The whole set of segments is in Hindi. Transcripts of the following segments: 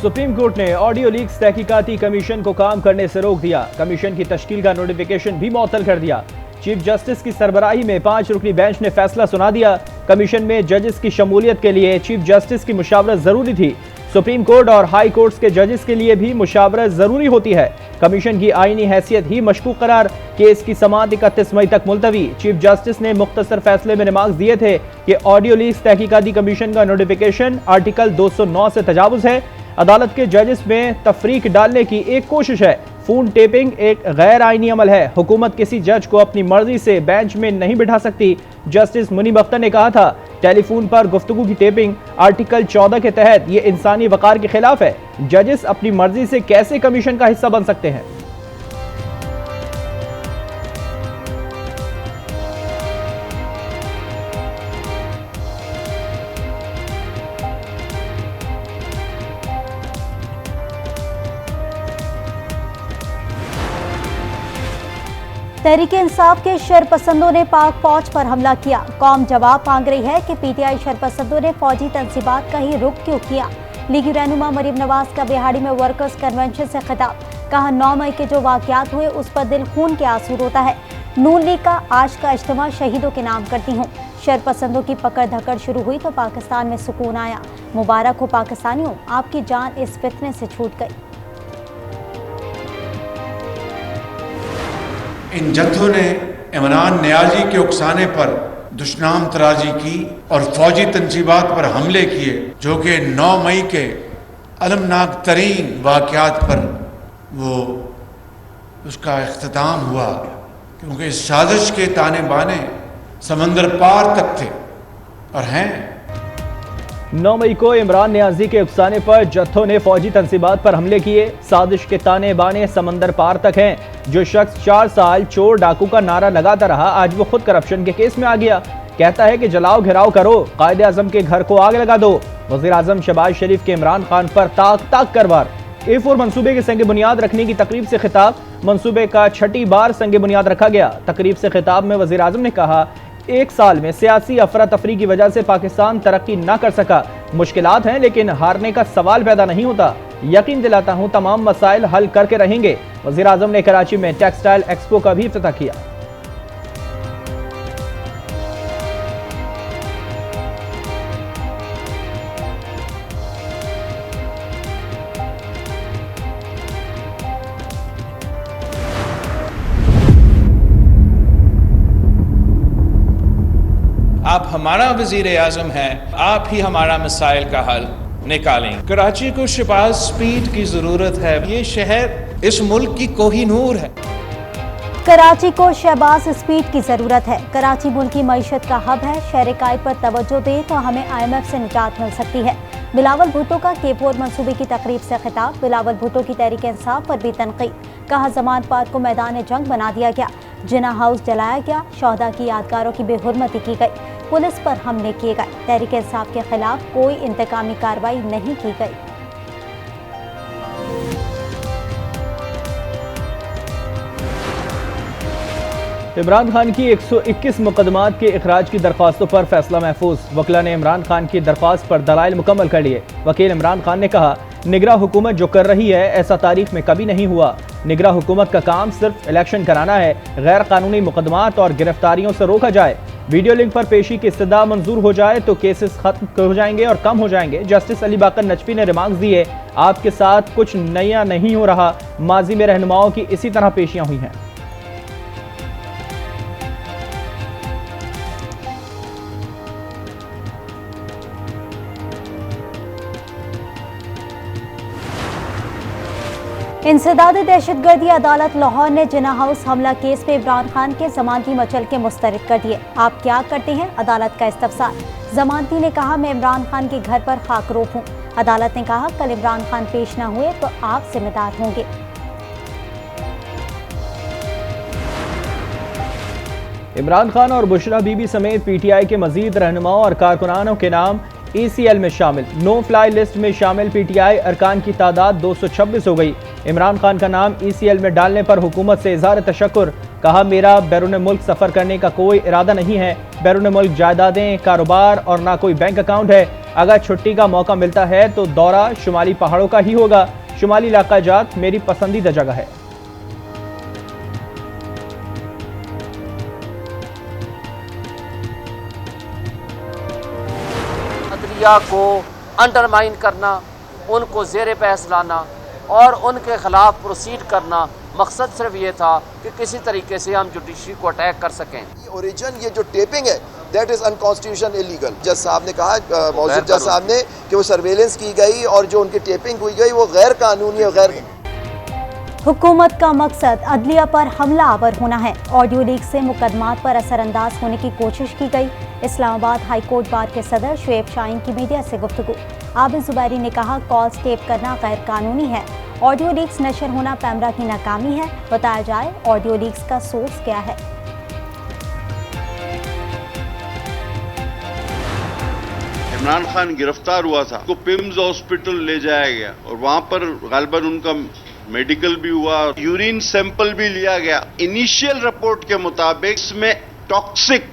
सुप्रीम कोर्ट ने ऑडियो लीक्स तहकीकाती कमीशन को काम करने से रोक दिया। कमीशन की तश्कील का नोटिफिकेशन भी मुअत्तल कर दिया। चीफ जस्टिस की सरबराही में 5 रुकनी बेंच ने फैसला सुना दिया। कमीशन में जजेस की शमूलियत के लिए चीफ जस्टिस की मुशावरत जरूरी थी। सुप्रीम कोर्ट और हाई कोर्ट्स के जजेस के लिए भी मुशावरत जरूरी होती है। कमीशन की आईनी हैसियत ही मशकूक करार, केस की समाअत 31 मई तक मुलतवी। चीफ जस्टिस ने मुख्तसर फैसले में रिमार्क्स दिए थे कि ऑडियो लीक्स तहकीकाती कमीशन का नोटिफिकेशन आर्टिकल 209 से तजावुज है। अदालत के जजेस में तफरीक डालने की एक कोशिश है। फोन टेपिंग एक गैर आईनी अमल है। हुकूमत किसी जज को अपनी मर्जी से बेंच में नहीं बिठा सकती। जस्टिस मुनीब अख्तर ने कहा था, टेलीफोन पर गुफ्तगू की टेपिंग आर्टिकल 14 के तहत ये इंसानी वकार के खिलाफ है। जजेस अपनी मर्जी से कैसे कमीशन का हिस्सा बन सकते हैं? तहरीके इंसाफ के शरपसंदों ने पाक फौज पर हमला किया। कौम जवाब मांग रही है कि पीटीआई शरपसंदों ने फौजी तंसीबात का ही रुख क्यों किया। लीगी रहनुमा मरीम नवाज का बिहाड़ी में वर्कर्स कन्वेंशन से खिताब, कहा 9 मई के जो वाकयात हुए उस पर दिल खून के आंसू रोता है। नून लीग का आज का इज्तिमा शहीदों के नाम करती हूँ। शरपसंदों की पकड़ धकड़ शुरू हुई तो पाकिस्तान में सुकून आया। मुबारक हो पाकिस्तानियों, आपकी जान इस फितने से छूट गई। इन जत्थों ने इमरान नियाजी के उकसाने पर दुश्मन तराजी की और फौजी तंसीबात पर हमले किए, जो कि 9 मई के अलमनाक तरीन वाक़यात पर वो उसका इख्तिताम हुआ, क्योंकि इस साजिश के ताने बाने समंदर पार तक थे और हैं। 9 मई को इमरान नियाजी के उकसाने पर जत्थों ने फौजी तंसीबात पर हमले किए। साजिश के ताने बाने समंदर पार तक हैं। जो शख्स 4 साल चोर डाकू का नारा लगाता रहा, आज वो खुद करप्शन के केस में आ गया। कहता है कि जलाओ घिराव करो, कायदे आजम के घर को आग लगा दो। वज़ीर आज़म शहबाज शरीफ के इमरान खान पर ताक ताक कर वार। A4 मंसूबे के संग बुनियाद रखने की तकरीब से खिताब, मंसूबे का 6ठी बार संग बुनियाद रखा गया। तकरीब से खिताब में वज़ीर आज़म ने कहा, 1 साल में सियासी अफरा तफरी की वजह से पाकिस्तान तरक्की ना कर सका। मुश्किलात हैं लेकिन हारने का सवाल पैदा नहीं होता। यकीन दिलाता हूं तमाम मसाइल हल करके रहेंगे। वज़ीर आज़म ने कराची में टेक्सटाइल एक्सपो का भी इफ्तिताह किया। आप हमारा वज़ीर आज़म हैं, आप ही हमारा मसाइल का हल निकालें। कराची को शहबाज स्पीड की जरूरत है। ये शहर इस मुल्क की कोहिनूर है। कराची को शहबाज स्पीड की जरूरत है। कराची मुल्क की मईशत का हब है। शहर कायद पर तवज्जो दे तो हमें IMF से निजात मिल सकती है। बिलावल भुट्टो का K4 मंसूबे की तकरीब से खिताब, बिलावल भुट्टो की तहरीक इंसाफ पर भी तनकीद, कहा जमान पार्क को मैदान जंग बना दिया गया, जिना हाउस जलाया गया, शोहदा की यादगारों की बेहुरमती की गई, पुलिस पर हमले किए गए, तहरीक इंसाफ के खिलाफ कोई इंतकामी कार्रवाई नहीं की गई। इमरान खान की 121 मुकदमात के इखराज की दरख्वास्तों पर फैसला महफूज। वकील ने इमरान खान की दरख्वास्त पर दलाइल मुकम्मल कर लिए। वकील इमरान खान ने कहा, निगरा हुकूमत जो कर रही है ऐसा तारीख में कभी नहीं हुआ। निगरा हुकूमत का काम सिर्फ इलेक्शन कराना है। गैर कानूनी मुकदमात और गिरफ्तारियों से रोका जाए। वीडियो लिंक पर पेशी की इस्तदा मंजूर हो जाए तो केसेस खत्म हो जाएंगे और कम हो जाएंगे। जस्टिस अली बाकर नजफी ने रिमार्क्स दिए, आपके साथ कुछ नया नहीं हो रहा, माजी में रहनुमाओं की इसी तरह पेशियां हुई हैं। इंसदाद दहशतगर्दी अदालत लाहौर ने जिना हाउस हमला केस में इमरान खान के जमानती मचलके मुस्तरद कर दिए। आप क्या करते हैं? अदालत का इस्तफसार। जमानती ने कहा, मैं इमरान खान के घर पर खाकरोफ हूँ। अदालत ने कहा, कल इमरान खान पेश न हुए तो आप जिम्मेदार होंगे। इमरान खान और बुशरा बीबी समेत PTI के मजीद रहनुमाओं और कारकुनानों के नाम ECL में शामिल। नो फ्लाई लिस्ट में शामिल PTI अरकान की तादाद 226 हो गई। इमरान खान का नाम ECL में डालने पर हुकूमत से इज़हार तशक्कुर। कहा, मेरा बैरून मुल्क सफ़र करने का कोई इरादा नहीं है। बैरून मुल्क जायदादें, कारोबार और ना कोई बैंक अकाउंट है। अगर छुट्टी का मौका मिलता है तो दौरा शुमाली पहाड़ों का ही होगा। शुमाली इलाका जात मेरी पसंदीदा जगह है। अदलिया को अंडरमाइन करना, उनको ज़ेर बहस लाना और उनके खिलाफ प्रोसीड करना, मकसद सिर्फ ये था कि किसी तरीके से हम जुडिशरी को अटैक कर सकें। ओरिजिन ये जो टेपिंग है दैट इज़ अनकॉन्स्टिट्यूशन इलीगल। जज साहब ने कहा, मौजूद जज साहब ने, कि वो सर्वेलेंस की गई और जो उनकी टेपिंग हुई गई वो गैर कानूनी और गैर। हुकूमत का मकसद अदलिया पर हमला आवर होना है। ऑडियो लीक से मुकदमात पर असरअंदाज होने की कोशिश की गई। इस्लामाबाद हाई कोर्ट बार के सदर शुएब शाहीन की मीडिया से गुफ्तगू। आबिद जुबैरी ने कहा, कॉल्स टेप करना गैर कानूनी है। ऑडियो लीक्स नशर होना पैमरा की नाकामी है। बताया जाए ऑडियो लीक्स का सोर्स क्या है। इमरान खान गिरफ्तार हुआ था, उसको पिम्स हॉस्पिटल ले जाया गया और वहां पर गालिबन उनका मेडिकल भी हुआ, यूरिन सैंपल भी लिया गया। इनिशियल रिपोर्ट के मुताबिक इसमें टॉक्सिक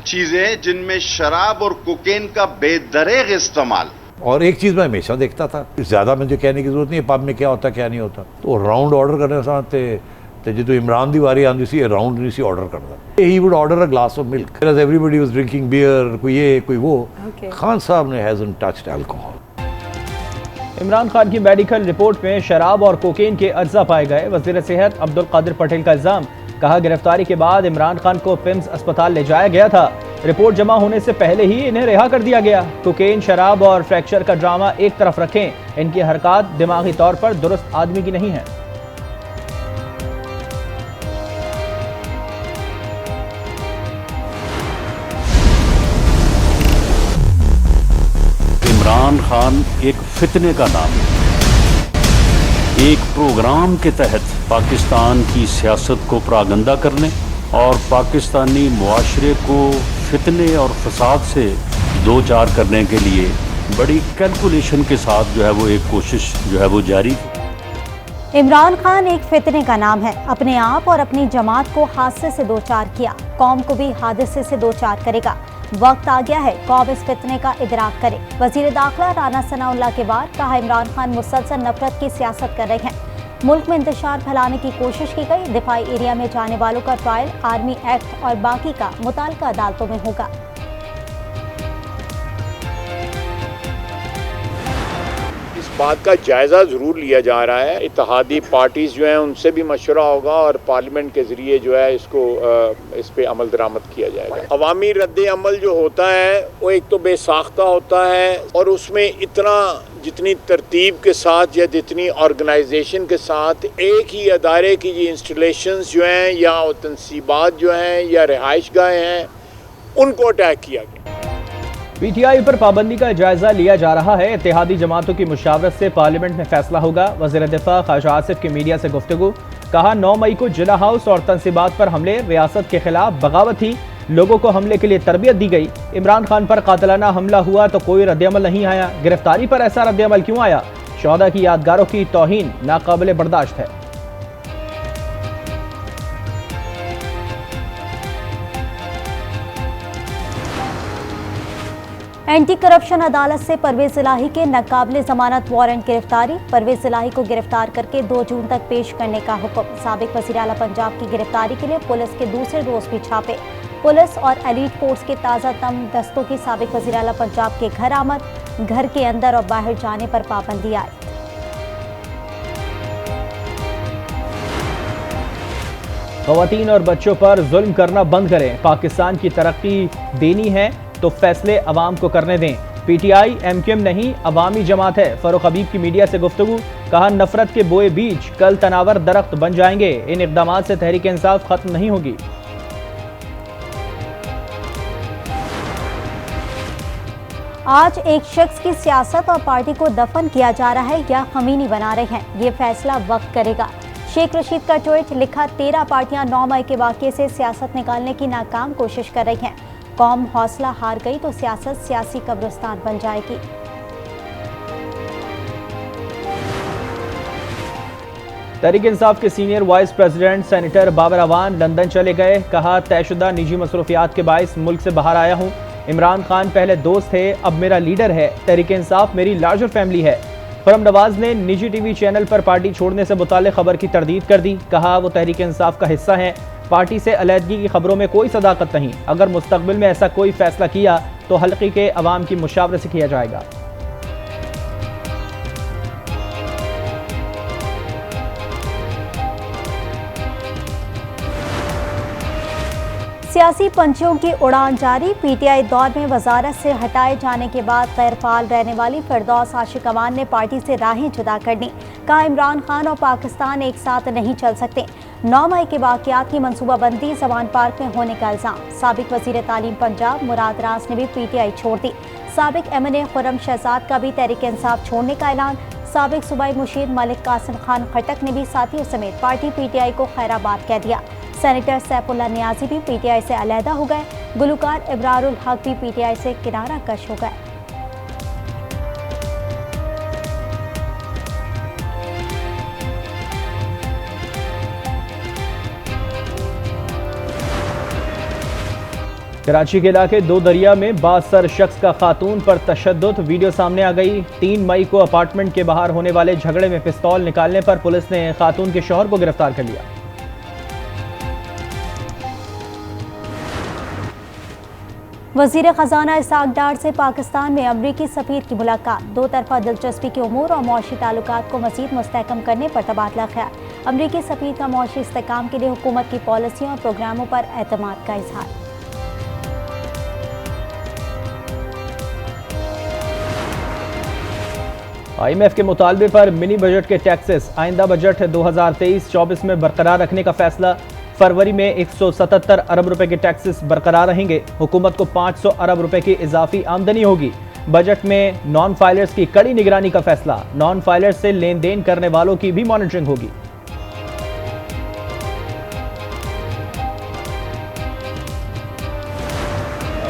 चीजें, जिनमें शराब और कोकेन का बेदरेग इस्तेमाल। और एक चीज मैं हमेशा देखता था, ज्यादा मुझे कहने की जरूरत नहीं है पब में क्या होता क्या नहीं होता। तो राउंड ऑर्डर करने साथ जो इमरान दी वारी आती सी राउंड नहीं सी ऑर्डर करता। He would order a glass of milk, everybody was drinking beer, कोई ये कोई वो। खान साहब ने hasn't touched alcohol. Imran Khan की मेडिकल रिपोर्ट में शराब और कोकेन के अज्जा पाए गए। वज़ीर सेहत अब्दुल कादिर पटेल का इल्जाम। कहा, गिरफ्तारी के बाद इमरान खान को पिम्स अस्पताल ले जाया गया था। रिपोर्ट जमा होने से पहले ही इन्हें रिहा कर दिया गया। कोकेन, शराब और फ्रैक्चर का ड्रामा एक तरफ रखें, इनकी हरकत दिमागी तौर पर दुरुस्त आदमी की नहीं है। इमरान खान एक फितने का नाम है। एक प्रोग्राम के तहत पाकिस्तान की सियासत को प्रागंदा करने और पाकिस्तानी मुआशरे को फितने और फसाद से दो चार करने के लिए बड़ी कैलकुलेशन के साथ जो है वो एक कोशिश जो है वो जारी। इमरान खान एक फितने का नाम है। अपने आप और अपनी जमात को हादसे से दो चार किया, कौम को भी हादसे से दो चार करेगा। वक्त आ गया है कौम इस फितने का इदराक करे। वजीर दाखिला राना सनाउल्लाह के बाद कहा, इमरान खान मुसलसल नफरत की सियासत कर रहे हैं। मुल्क में इंतशार फैलाने की कोशिश की गई। दिफाई एरिया में जाने वालों का ट्रायल आर्मी एक्ट और बाकी का मुताल्लिका अदालतों में होगा। इस बात का जायजा जरूर लिया जा रहा है। इत्तेहादी पार्टीज जो हैं उनसे भी मशवरा होगा और पार्लियामेंट के जरिए जो है इसको इस पे अमल दरामद किया जाएगा। अवामी रद्द अमल जो होता है वो एक तो बेसाख्ता होता है और उसमें इतना जितनी तरतीब के साथ या जितनी ऑर्गेनाइजेशन के साथ एक ही अदारे की ये इंस्टॉलेशंस जो हैं या तनसीबात जो हैं या रिहाइश गाहें हैं उनको अटैक किया गया। PTI पर पाबंदी का जायजा लिया जा रहा है। इत्तेहादी जमातों की मुशावरत से पार्लियामेंट में फैसला होगा। वज़ीर दिफा ख्वाजा आसिफ की मीडिया से गुफ्तगू। कहा, 9 मई को जिला हाउस और तनसीबात पर हमले रियासत के खिलाफ बगावत थी। लोगों को हमले के लिए तरबियत दी गई। इमरान खान पर कातिलाना हमला हुआ तो कोई रद्दअमल नहीं आया। गिरफ्तारी पर ऐसा रद्दअमल क्यों आया? शोहदा की यादगारों की तौहीन नाकाबिले बर्दाश्त है। एंटी करप्शन अदालत से परवेज इलाही के नाकाबिले जमानत वारंट गिरफ्तारी। परवेज इलाही को गिरफ्तार करके 2 जून तक पेश करने का हुक्म। साबिक वज़ीर आला पंजाब की गिरफ्तारी के लिए पुलिस के दूसरे रोज भी छापे। पुलिस और एलीट फोर्स के ताज़ा तम दस्तों की साबिक वज़ीर आला पंजाब के घर आमद। घर के अंदर और बाहर जाने पर पाबंदी आई। ख़वातीन और बच्चों पर जुल्म करना बंद करें। पाकिस्तान की तरक्की देनी है तो फैसले अवाम को करने दें। PTI MQM नहीं, अवामी जमात है। फ़ारूक हबीब की मीडिया से गुफ्तगू। कहा, नफरत के बोए बीज कल तनावर दरख्त बन जाएंगे। इन इक़दामात से तहरीक इंसाफ खत्म नहीं होगी। आज एक शख्स की सियासत और पार्टी को दफन किया जा रहा है या खमीनी बना रहे हैं, ये फैसला वक्त करेगा। शेख रशीद का ट्वीट लिखा, 13 पार्टियां 9 मई के वाक़े से सियासत निकालने की नाकाम कोशिश कर रही हैं। कौम हौसला हार गई तो सियासत सियासी कब्रिस्तान बन जाएगी। तहरीक इंसाफ के senior vice president senator Babar Awan London चले गए। कहा, तयशुदा निजी मसरूफियात के बाइस मुल्क से बाहर आया हूँ। इमरान खान पहले दोस्त थे, अब मेरा लीडर है। तहरीक इंसाफ मेरी लार्जर फैमिली है। खुर्रम नवाज ने निजी टीवी चैनल पर पार्टी छोड़ने से मुताल्लिक खबर की तरदीद कर दी। कहा, वो तहरीक इंसाफ का हिस्सा हैं। पार्टी से अलहदगी की खबरों में कोई सदाकत नहीं। अगर मुस्तकबिल में ऐसा कोई फैसला किया तो हल्के के अवाम की मुशावरे से किया जाएगा। सियासी पंछियों की उड़ान जारी। पीटीआई दौर में वजारत से हटाए जाने के बाद गैरफाल रहने वाली फिरदौस आशिक अमान ने पार्टी से राहें जुदा कर दी। कहा, इमरान खान और पाकिस्तान एक साथ नहीं चल सकते। 9 मई के वाक़यात की मनसूबाबंदी जवान पार्क में होने का इल्जाम। साबिक वज़ीर तालीम पंजाब मुराद रास ने भी पीटीआई छोड़ दी। साबिक एमएनए खुर्रम शहजाद का भी तहरीक इंसाफ छोड़ने का ऐलान। साबिक सूबाई मुशीर मलिक कासिम खटक ने भी साथियों समेत पार्टी पीटीआई को खैराबाद कह दिया। सेनेटर सैफुल्लाह नियाजी भी पीटीआई से अलहदा हो गए। गुलकार इब्रारुल हक भी पीटीआई से किनारा कश हो गए। कराची के इलाके दो दरिया में बासर शख्स का खातून पर तशद्दुद, वीडियो सामने आ गई। 3 मई को अपार्टमेंट के बाहर होने वाले झगड़े में पिस्तौल निकालने पर पुलिस ने खातून के शौहर को गिरफ्तार कर लिया। वजीर खजाना इसाक डार से पाकिस्तान में अमरीकी सफीर की मुलाकात। 2 तरफा दिलचस्पी के उमूर और मौशी ताल्लुकात को मजीद मुस्तहकम करने पर तबादला ख्याल। अमरीकी सफीर का मौशी इस्तेहकाम के लिए हुकूमत की पॉलिसियों और प्रोग्रामों पर एतमाद का इजहार। IMF के मुतालबे पर मिनी बजट के टैक्सेस आइंदा बजट 2023-24 में बरकरार रखने का फैसला। फरवरी में 177 अरब रुपए के टैक्सेस बरकरार रहेंगे। हुकूमत को 500 अरब रुपए की इजाफी आमदनी होगी। बजट में नॉन फाइलर्स की कड़ी निगरानी का फैसला। नॉन फाइलर्स से लेन देन करने वालों की भी मॉनिटरिंग होगी।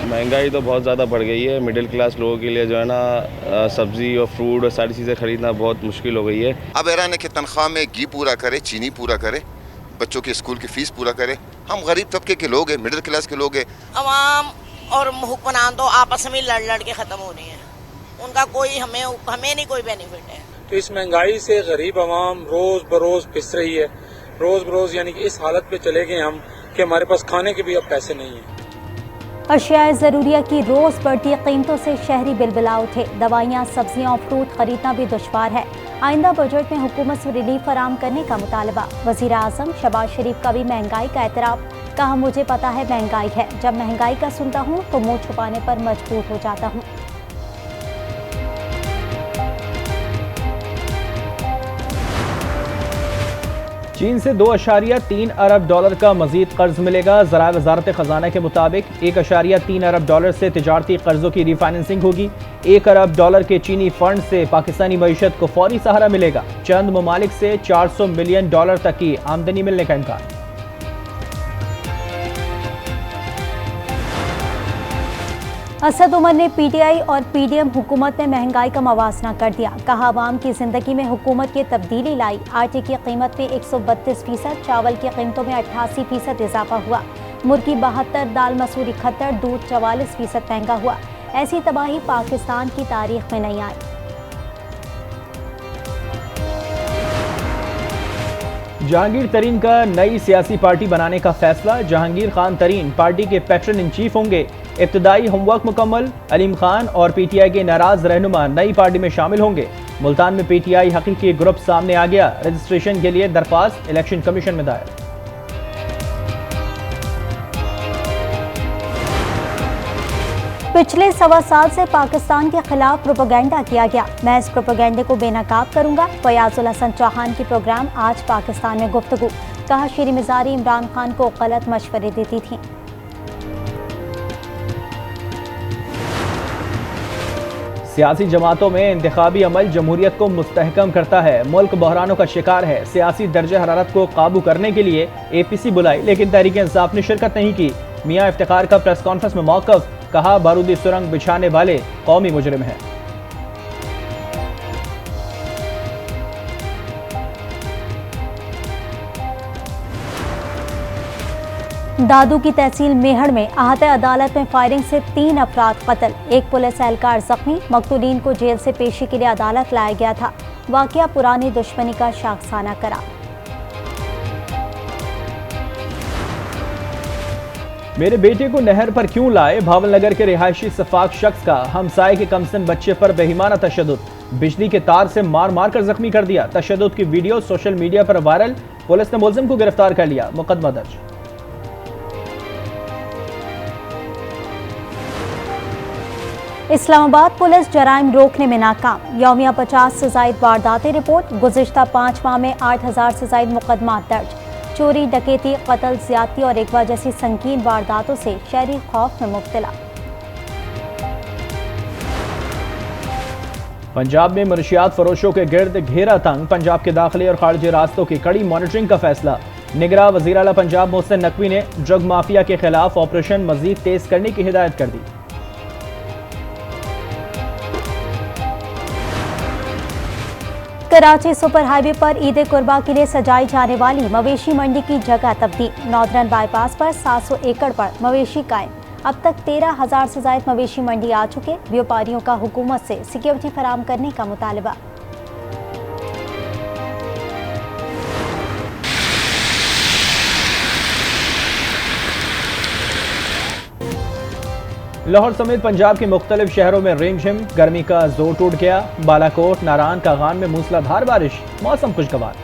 महंगाई तो बहुत ज़्यादा बढ़ गई है। मिडिल क्लास लोगों के लिए जो है ना सब्ज़ी और फ्रूट और सारी चीज़ें खरीदना बहुत मुश्किल हो गई है। अब ऐलान है कि तनख्वाह में घी पूरा करे, चीनी पूरा करे, बच्चों के स्कूल की फीस पूरा करे। हम गरीब तबके के लोग हैं, मिडिल क्लास के लोग हैं। अवाम और हुक्मरान तो आपस में लड़ के ख़त्म हो रही हैं। उनका कोई हमें नहीं कोई बेनिफिट है। तो इस महंगाई से गरीब अवाम रोज़ बरोज़ पिस रही है। रोज़ बरोज़ यानी कि इस हालत पे चले गए हम कि हमारे पास खाने के भी अब पैसे नहीं हैं। अशियाए ज़रूरिया की रोज़ बढ़ती कीमतों से शहरी बिलबिला उठे। दवाइयाँ, सब्जियाँ और फ्रूट खरीदना भी दुश्वार है। आइंदा बजट में हुकूमत से रिलीफ फराम करने का मुतालबा। वज़ीर आज़म शहबाज शरीफ का भी महंगाई का एतराफ़। कहा, मुझे पता है महंगाई है। जब महंगाई का सुनता हूँ तो मुँह छुपाने पर मजबूर हो जाता हूँ। चीन से 2.3 अरब डॉलर का मजीद कर्ज मिलेगा। ज़राए वजारत खजाना के मुताबिक 1.3 अरब डॉलर से तिजारती कर्जों की रिफाइनेंसिंग होगी। 1 अरब डॉलर के चीनी फंड से पाकिस्तानी मईशत को फौरी सहारा मिलेगा। चंद ममालिक से 400 मिलियन डॉलर तक की आमदनी मिलने का इम्कान। असद उमर ने पीटीआई और पीडीएम हुकूमत में महंगाई का मवाजना कर दिया। कहा, आवाम की जिंदगी में हुकूमत की तब्दीली लाई। आटे की कीमत में 132%, चावल की कीमतों में 88% इजाफा हुआ। मुर्गी 72, दाल मसूरी 71, दूध 44% महंगा हुआ। ऐसी तबाही पाकिस्तान की तारीख में नहीं आई। जहांगीर तरीन का नई सियासी पार्टी बनाने का फैसला। जहांगीर खान तरीन पार्टी के पैटर्न इन चीफ होंगे। इब्तदाई होमवर्क मुकम्मल। अलीम खान और पीटीआई के नाराज रहनुमा नई पार्टी में शामिल होंगे। मुल्तान में पीटीआई हकीकी ग्रुप सामने आ गया। रजिस्ट्रेशन के लिए दरख्वास्त इलेक्शन कमीशन में दायर। पिछले 1.25 साल से पाकिस्तान के खिलाफ प्रोपेगेंडा किया गया। मैं इस प्रोपेगेंडे को बेनकाब करूंगा। फयाजुल हसन चौहान की प्रोग्राम आज पाकिस्तान में गुफ्तगू। कहा, शीरी मिजारी इमरान खान को गलत मशवरे देती थी। सियासी जमातों में इंतखाबी अमल जमहूरियत को मुस्तहकम करता है। मुल्क बहरानों का शिकार है। सियासी दर्जे हरारत को काबू करने के लिए APC बुलाई, लेकिन तहरीक इंसाफ ने शिरकत नहीं की। मियां इफ्तिखार का प्रेस कॉन्फ्रेंस में मौक़िफ़। कहा, बारूदी सुरंग बिछाने वाले कौमी मुजरिम हैं। दादू की तहसील मेहड़ में आहत अदालत में फायरिंग से 3 अफराद कत्ल, एक पुलिस एहलकार जख्मी। मकतूलीन को जेल से पेशी के लिए अदालत लाया गया था। वाकया पुरानी दुश्मनी का शाखसाना करार। मेरे बेटे को नहर पर क्यों लाए? भावलनगर के रिहायशी सफाक शख्स का हमसाये के कमसन बच्चे पर बेईमाना तशद्दुद, बिजली के तार से मार मार कर जख्मी कर दिया। तशद्दुद की वीडियो सोशल मीडिया पर वायरल, पुलिस ने मुलजिम को गिरफ्तार कर लिया, मुकदमा दर्ज। इस्लामाबाद पुलिस जराइम रोकने में नाकाम, यौमिया 50 से जायद वारदातें रिपोर्ट, गुज़िश्ता 5 माह में 8000 से जायद मुकदमा दर्ज। चोरी, डकैती, कत्ल, ज्यादती और अगवा जैसी संगीन वारदातों से शहरी खौफ में मुब्तला। पंजाब में मनशियात फरोशों के गिर्द घेरा तंग, पंजाब के दाखिले और खारजी रास्तों की कड़ी मॉनिटरिंग का फैसला। निगरां वज़ीर आला पंजाब मोहसिन नकवी ने ड्रग माफिया के खिलाफ ऑपरेशन मजीद तेज करने की हिदायत कर दी। कराची सुपर हाईवे पर ईद कुर्बा के लिए सजाई जाने वाली मवेशी मंडी की जगह तब्दील, नॉर्दर्न बाईपास पर 700 एकड़ पर मवेशी कायम। अब तक 13,000 से ज्यादा मवेशी मंडी आ चुके, व्यापारियों का हुकूमत से सिक्योरिटी फराहम करने का मुतालबा। लाहौर समेत पंजाब के मुख्तलिफ शहरों में रिमझिम गर्मी का जोर टूट गया। बालाकोट, नारान, कागान में मूसलाधार बारिश, मौसम खुशगवार।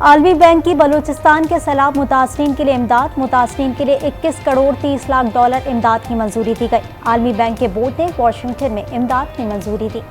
आलमी बैंक की बलूचिस्तान के सैलाब मुतासरीन के लिए इमदाद, मुतासरीन के लिए 21 करोड़ 30 लाख डॉलर इमदाद की मंजूरी दी गई। आलमी बैंक के बोर्ड ने वाशिंगटन में इमदाद की मंजूरी दी।